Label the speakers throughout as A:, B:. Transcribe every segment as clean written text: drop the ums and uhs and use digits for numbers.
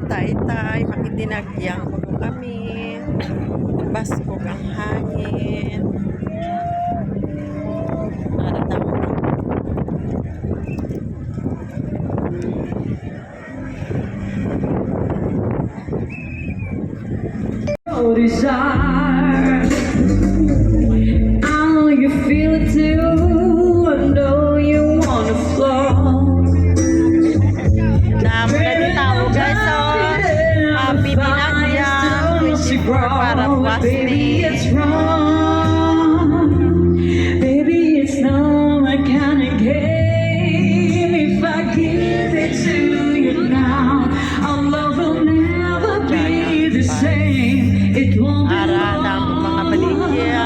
A: Taytay, makitinagyang ko kami. Baskog ang hangin.
B: Desire, I know you feel it too. I know you wanna flow.
A: Namo na di tao guys, so happy binagyan, wishing for para
B: Baby,
A: plastic.
B: it's wrong. Baby, it's no mechanic game. If I give it to you now, our love will never be the same. It won't be
A: Ara na mga baligya.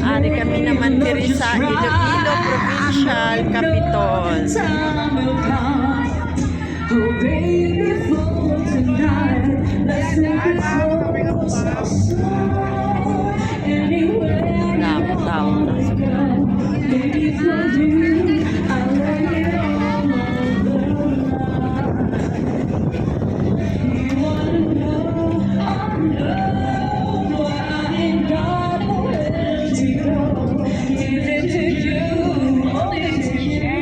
A: Ari kami naman diri sa Iloilo Provincial Capitol.
B: Oh baby, for tonight, let's make it so anywhere
A: Damo tao na.
B: baby, for you, I'll lay it all over. You wanna know why I ain't got nowhere to go. Give it to you, only to you.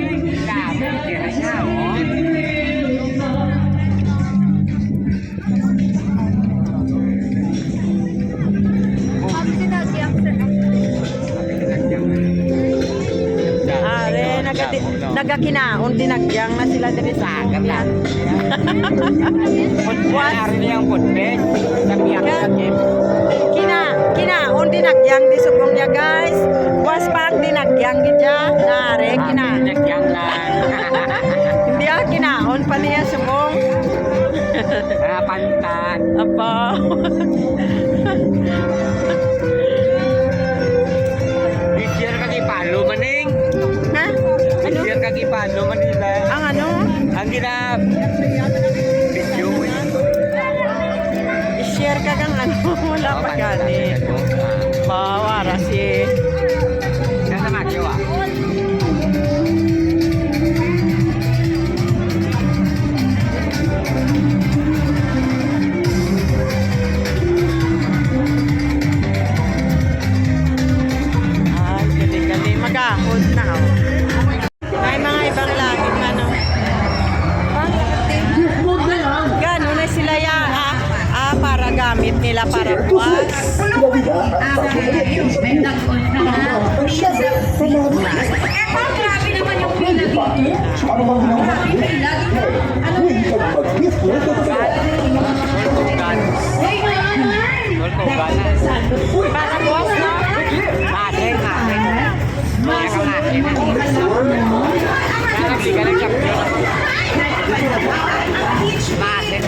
A: Are nagakinaon dinagyang na sila diri sa agat na.
C: What? Yang putbet, tapi yang sakit.
A: Kinaon dinagyang di subong niya guys. Was pang dinagyang gidya. Nare kina.
C: Yang lang.
A: Hindi kinaon pa niya subong.
C: Pantan.
A: Apa?
C: Bisiar kaki palu maning.
A: Ha? Ano?
C: Bisiar kaki palu maning lah.
A: Ang ano?
C: Ang gina video mo.
A: I-share ka kang ano. Wala pa gani. Bawara si.
C: Nasa magyawa.
A: Ay, gali-gali. Magahod na. Oh. May mga ibang laging ano. Gano na sila ya. Para gamit nila para buwas.
B: Grabe naman yung pila dito.
A: Para buwas na.
C: Mating. Maya ka natin. Kaya bigyan ng kapyo. Mating.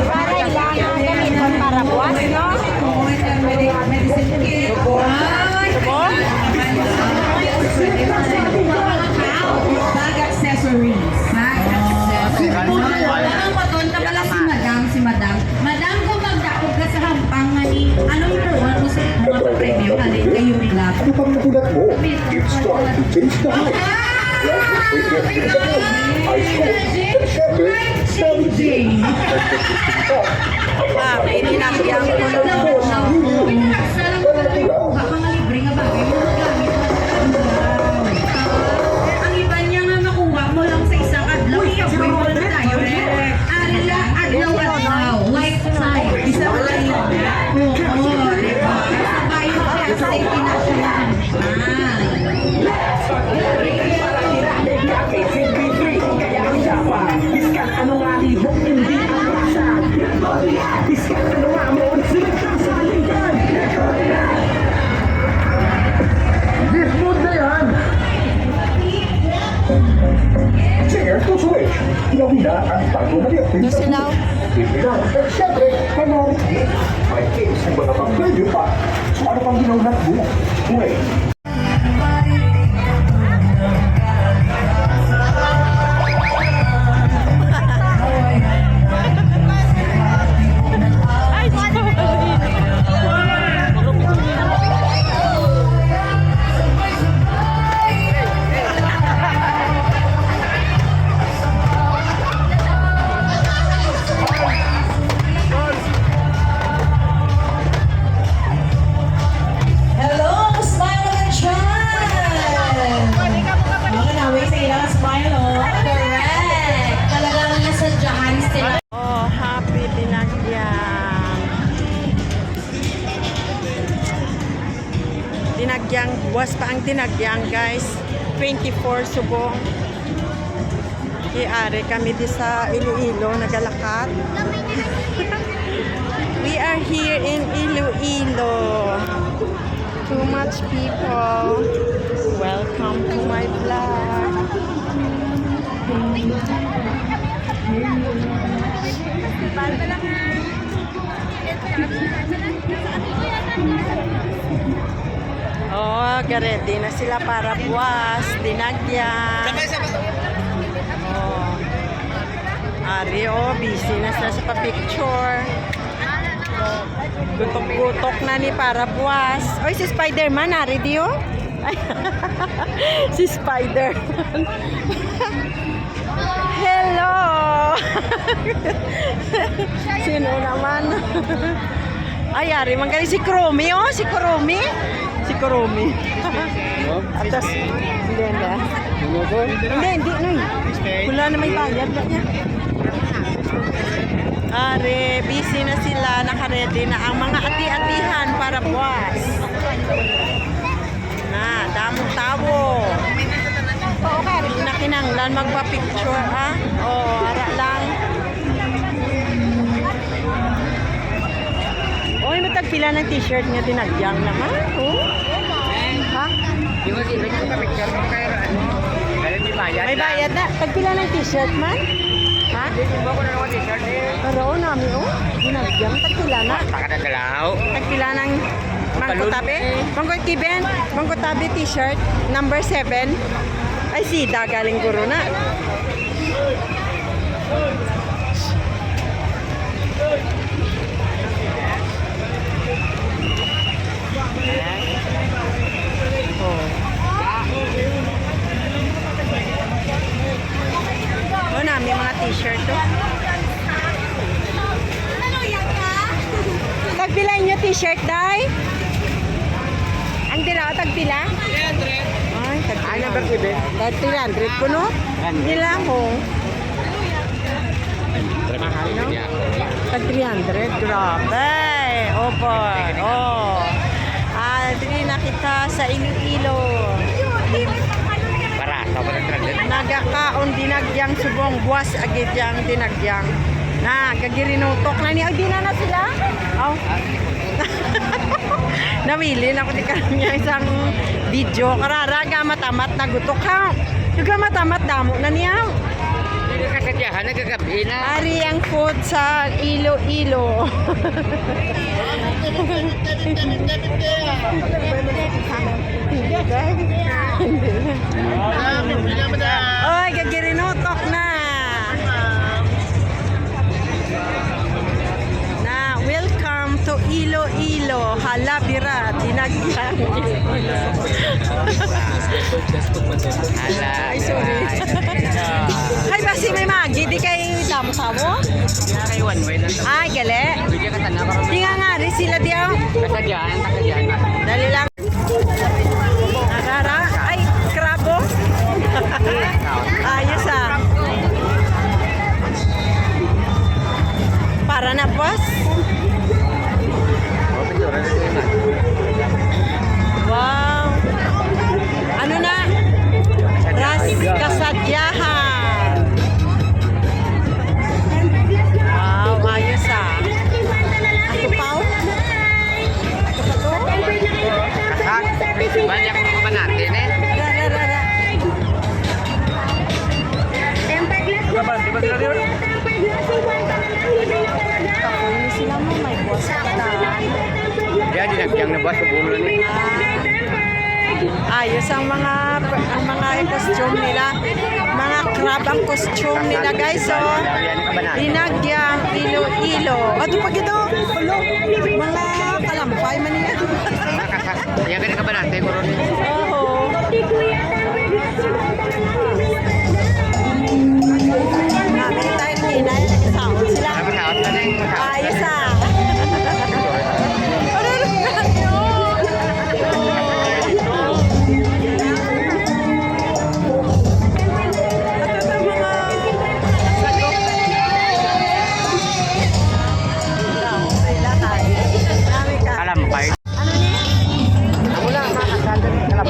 A: Para ilang gamiton para buwas, no? Subo?
B: Bag accessories. Ang patunta pala si Madam. Madam, kung magdaog ka sa hampang nga ni, ano yung tuwan mo sa mga premyo? Halin kayo nila.
D: Ano pang nagulat mo? It's time to change the hype. Ice cold. Siyempre,
B: Changing.
A: May dinagyang ko
B: Ang iba niya nga makuha mo lang sa isang adlaw. Iyaboy mo na tayo. Adlaw. Lifetime. Isa mo lang yun. Oo, diba? Sabay mo kaya sa ikinasyahan.
D: Biskan ano nga libok, hindi akasa. Biskan ano nga mo, sinagkasaligan. Dismood na yan. Share to switch. Gawin na ang bago na liit.
A: Nasilaw.
D: At syempre, panoorin din. May case na mga pag-preview pa. So ano pang ginawlat mo? Wait.
A: Was pa ang dinagyang guys. 24 subong. Iari kami di sa Iloilo, nagalakat. We are here in Iloilo. Too much people. Welcome to my vlog. Oh, ready na sila para buwas, dinagyan. Oh. Ari, oh, busy na sila sa pa-picture. Gutok-gutok na ni para buwas. Oy, si Spider-Man, ari di oh. Si Spider-Man. Hello! Sino naman? Ay, ari, manggaling si Kurumi, oh. Si Kurumi. Si Kurumi. Atas, hindi na. Hindi, no. Wala na may bayad na niya. Are, busy na sila, nakaredy na ang mga ati-atihan para buwas. Na, damong tao. Hindi na kinanglan magpa-picture, ha? Oo, ara lang. Oy, matagpila ng t-shirt niya, dinagyang naman. Oh. Ha?
C: Yung mag-ibig ko sa picture mo kayo, kaya may bayad
A: May bayad na. Tagpila ng t-shirt man? Ha?
C: Hindi mo ko na naman t-shirt eh.
A: Pero namin, oh. Dinagyang, tagpila na.
C: Pakadagalaw.
A: Tagpila ng mangkotabi. Mangkotiben. Mangkotabi t-shirt. Number 7. Ay, sida. Galing guro na. Oh, namin mga t-shirt to. Tagpila inyo t-shirt, day? Ang dira, tagpila? 300. Ay, tagpila.
C: Ano ba kibe?
A: 300 ko, no? Hindi lang ko.
C: Mahal no?
A: Tag 300, grabe. Oh boy, oh. Dili na kita sa Iloilo.
C: Para, sobrang trended.
A: Nagakaon dinagyang subong buwas agit yang dinagyang. Na, gagirinutok na niya. Di na sila? Oh. Nawili na ko di kanya isang video. Karara, gamatamat na gutok ha. Gamatamat damo na niya.
C: Hindi ka sadyahan, nagagabi na.
A: Ari ang food sa Iloilo. Oy, gagirinutok na. Na, welcome to Iloilo. Halabira, dinagyang. Ay, sorry. Ay, basi may magi. Di kay damo-samo?
C: Kaya kayo one way lang.
A: Ay, gali.
C: Bigyan ka sana para
A: Di nga rin sila diyaw.
C: kasadyahan.
A: Dali lang. Arara. Ay, krabo. Ayos ah. Para na, boss. Wow. Ano na? Ras kasadyahan. Wow, ayos ah. Ako pao? Ako pa to?
C: Kasag. Banyak ko pa natin eh.
A: Rara. Ako ini sila mo, may boss ka na.
C: Kaya dinagyang na ba sa bulo ni?
A: Ayos ang mga costume nila. Mga crab ang costume nila, guys. So, dinagyang Iloilo. Ato pag ito, mga kalampay man niya.
C: Kaya ganun ka ba natin, Coron?
A: Oo. Namin tayo kinay, nagkasahod sila.
C: Nakasahod ka na eh.
A: Ayos ah.
C: Kalampay.
A: Ano ni?
C: Wala, makakaganda.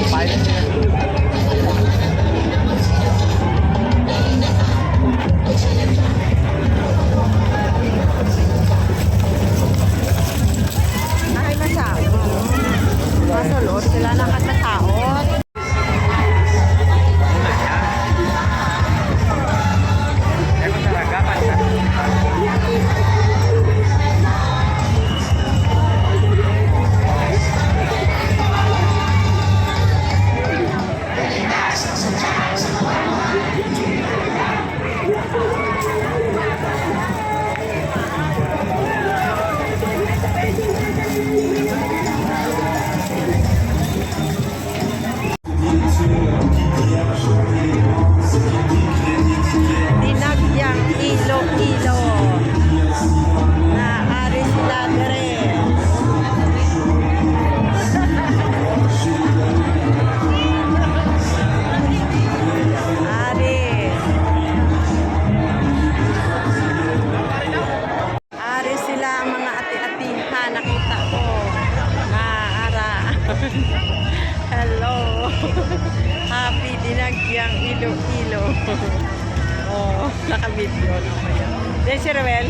A: Oh, naka-video na pa yan. Then si Ruel.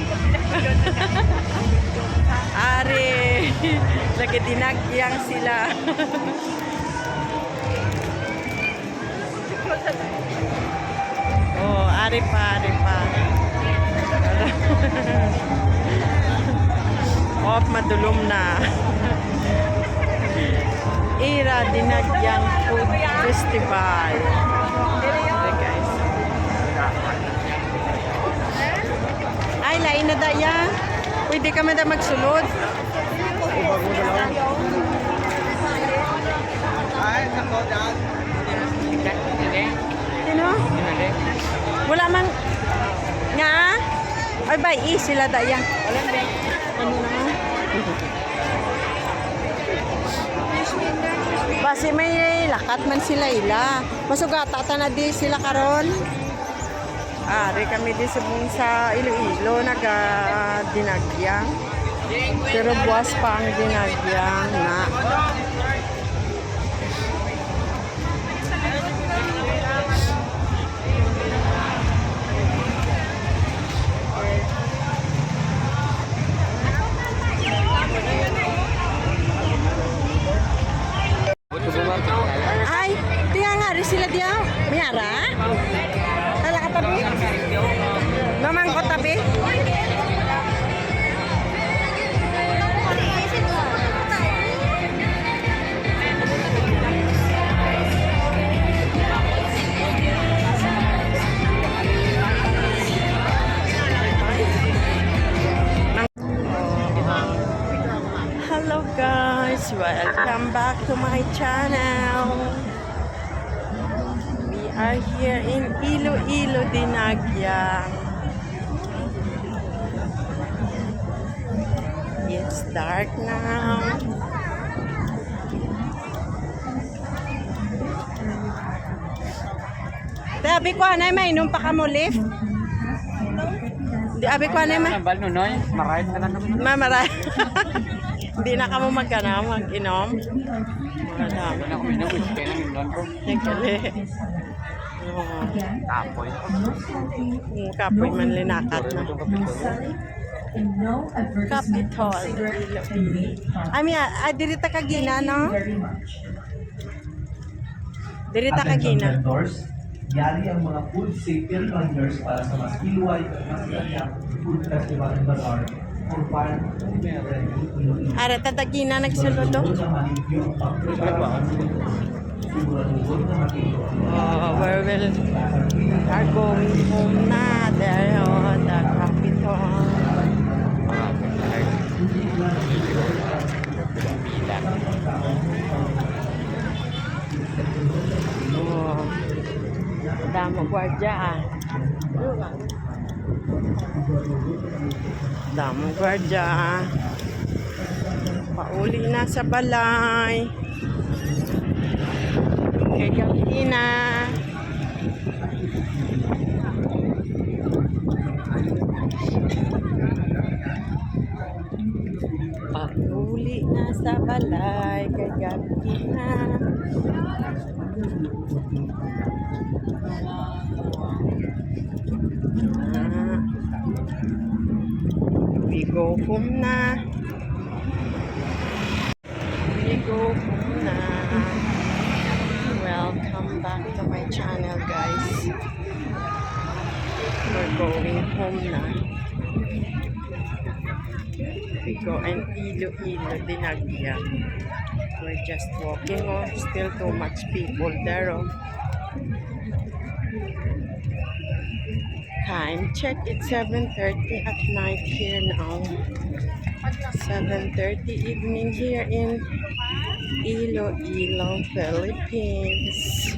A: Ari, lagi dinagyang sila. Oh, ari pa. Oh, madulom na. Ira Dinagyang Food Festival. Okay, guys. Ay, lain na daya. Pwede ka man magsulod.
C: Ay, nako, dad.
A: Sino? Wala man. Nga? Ay, bay, sila daya. Ano na? Basi may lakat man sila ila. Masugata na di sila karon. Ari kami di sa Iloilo dinagyang. Pero buwas pa ang dinagyang na. Ay, tingnan nga rin sila diya. Mayara? Tala ka tabi? Mamang ko tabi? Hello guys, welcome back to my channel. We are here in Iloilo, Dinagyang. It's dark now. Abi ko anay mainom pa ka mo lift? Di abi ko anay ma.
C: Nambal no noy, maray na lang.
A: Mamaray. Hindi na ka mo mag-inom. Wala.
C: Wala ko minum, kaya nang ilan ko.
A: Nagkali.
C: Tapoy.
A: Yung kapoy man linakat na. Capitol. Dirita ka gina, no? Dirita ka gina.
E: Yari ang mga food safety reminders para sa mas iluway at mas ganyang food festival and bazaar for fun.
A: Are tatagina nagsaludo. Oh, where will are going home na there on the Capitol. Oh, damo gwardiya Damo gwardiya. Pauli na sa balay. Kay gabi na. Pauli na sa balay. Kay gabi na. We go home na. We go home na. Welcome back to my channel, guys. We're going home na. We go and Iloilo, Dinagyang. We're just walking. Oh, still too much people there. Oh. Time check, it's 7:30 at night here now. 7:30 evening here in Iloilo, Philippines.